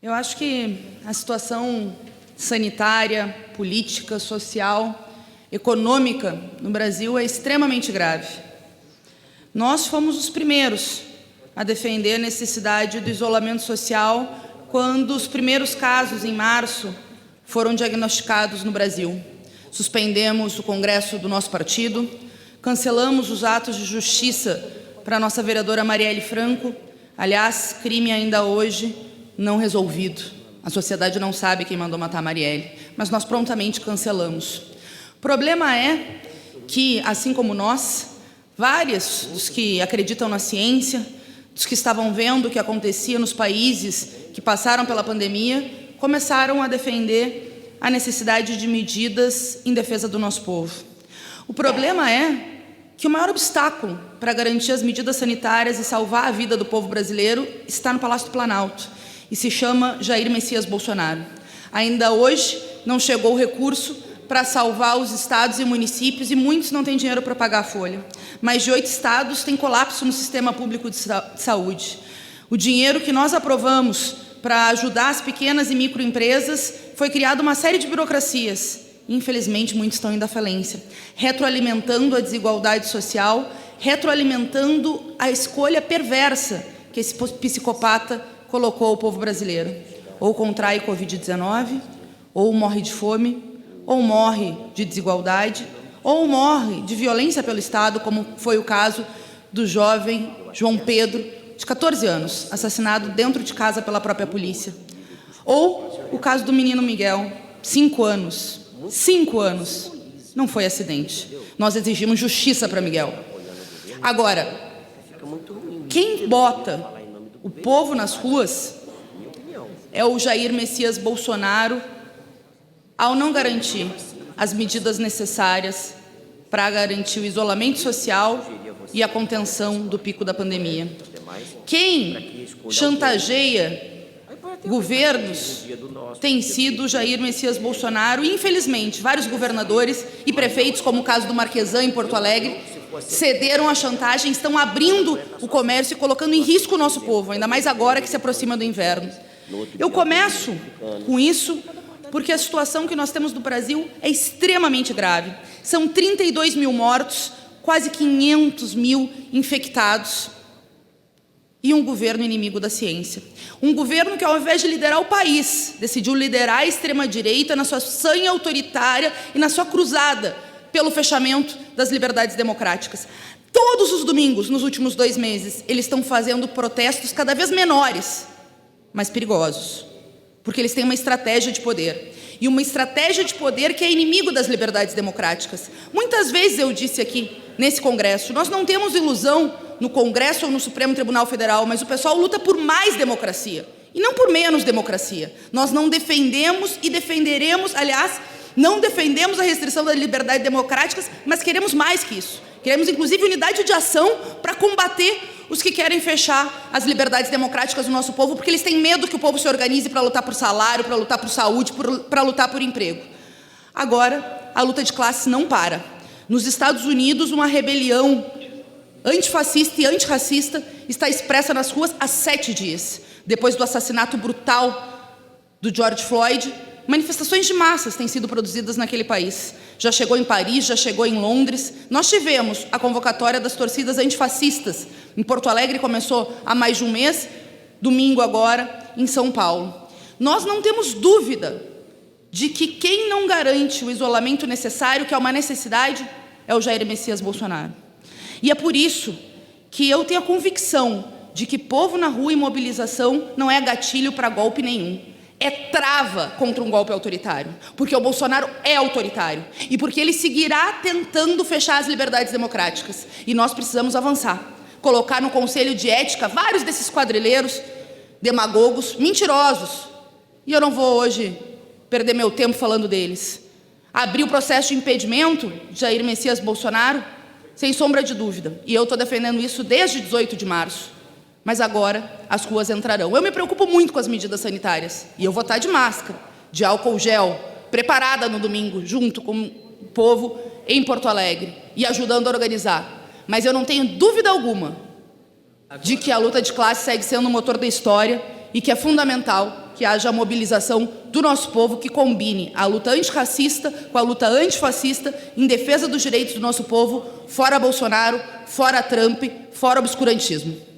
Eu acho que a situação sanitária, política, social, econômica no Brasil é extremamente grave. Nós fomos os primeiros a defender a necessidade do isolamento social quando os primeiros casos, em março, foram diagnosticados no Brasil. Suspendemos o congresso do nosso partido, cancelamos os atos de justiça para a nossa vereadora Marielle Franco, aliás, crime ainda hoje não resolvido. A sociedade não sabe quem mandou matar a Marielle, mas nós prontamente cancelamos. O problema é que, assim como nós, vários dos que acreditam na ciência, dos que estavam vendo o que acontecia nos países que passaram pela pandemia, começaram a defender a necessidade de medidas em defesa do nosso povo. O problema é que o maior obstáculo para garantir as medidas sanitárias e salvar a vida do povo brasileiro está no Palácio do Planalto e se chama Jair Messias Bolsonaro. Ainda hoje não chegou o recurso para salvar os estados e municípios e muitos não têm dinheiro para pagar a folha. Mais de 8 estados têm colapso no sistema público de saúde. O dinheiro que nós aprovamos para ajudar as pequenas e microempresas foi criado uma série de burocracias. Infelizmente, muitos estão indo à falência, retroalimentando a desigualdade social, retroalimentando a escolha perversa que esse psicopata colocou o povo brasileiro. Ou contrai Covid-19, ou morre de fome, ou morre de desigualdade, ou morre de violência pelo Estado, como foi o caso do jovem João Pedro, de 14 anos, assassinado dentro de casa pela própria polícia. Ou o caso do menino Miguel, 5 anos. 5 anos. Não foi acidente. Nós exigimos justiça para Miguel. Agora, quem bota o povo nas ruas é o Jair Messias Bolsonaro, ao não garantir as medidas necessárias para garantir o isolamento social e a contenção do pico da pandemia. Quem chantageia governos tem sido Jair Messias Bolsonaro e, infelizmente, vários governadores e prefeitos, como o caso do Marquesan, em Porto Alegre, cederam à chantagem, estão abrindo o comércio e colocando em risco o nosso povo, ainda mais agora que se aproxima do inverno. Eu começo com isso porque a situação que nós temos no Brasil é extremamente grave. São 32 mil mortos, quase 500 mil infectados e um governo inimigo da ciência. Um governo que, ao invés de liderar o país, decidiu liderar a extrema-direita na sua sanha autoritária e na sua cruzada pelo fechamento das liberdades democráticas. Todos os domingos, nos últimos 2 meses, eles estão fazendo protestos cada vez menores, mas perigosos, porque eles têm uma estratégia de poder. E uma estratégia de poder que é inimigo das liberdades democráticas. Muitas vezes eu disse aqui, nesse Congresso, nós não temos ilusão no Congresso ou no Supremo Tribunal Federal, mas o pessoal luta por mais democracia, e não por menos democracia. Nós não defendemos e defenderemos, aliás, não defendemos a restrição das liberdades democráticas, mas queremos mais que isso. Queremos, inclusive, unidade de ação para combater os que querem fechar as liberdades democráticas do nosso povo, porque eles têm medo que o povo se organize para lutar por salário, para lutar por saúde, para lutar por emprego. Agora, a luta de classes não para. Nos Estados Unidos, uma rebelião antifascista e antirracista está expressa nas ruas há 7 dias. Depois do assassinato brutal do George Floyd, manifestações de massas têm sido produzidas naquele país. Já chegou em Paris, já chegou em Londres. Nós tivemos a convocatória das torcidas antifascistas. Em Porto Alegre começou há mais de um mês, domingo agora, em São Paulo. Nós não temos dúvida de que quem não garante o isolamento necessário, que é uma necessidade, é o Jair Messias Bolsonaro. E é por isso que eu tenho a convicção de que povo na rua e mobilização não é gatilho para golpe nenhum. É trava contra um golpe autoritário, porque o Bolsonaro é autoritário e porque ele seguirá tentando fechar as liberdades democráticas. E nós precisamos avançar, colocar no Conselho de Ética vários desses quadrilheiros, demagogos, mentirosos. E eu não vou hoje perder meu tempo falando deles. Abrir o processo de impedimento de Jair Messias Bolsonaro, sem sombra de dúvida. E eu estou defendendo isso desde 18 de março. Mas agora as ruas entrarão. Eu me preocupo muito com as medidas sanitárias. E eu vou estar de máscara, de álcool gel, preparada no domingo, junto com o povo em Porto Alegre e ajudando a organizar. Mas eu não tenho dúvida alguma de que a luta de classe segue sendo o motor da história e que é fundamental que haja a mobilização do nosso povo que combine a luta antirracista com a luta antifascista em defesa dos direitos do nosso povo, fora Bolsonaro, fora Trump, fora obscurantismo.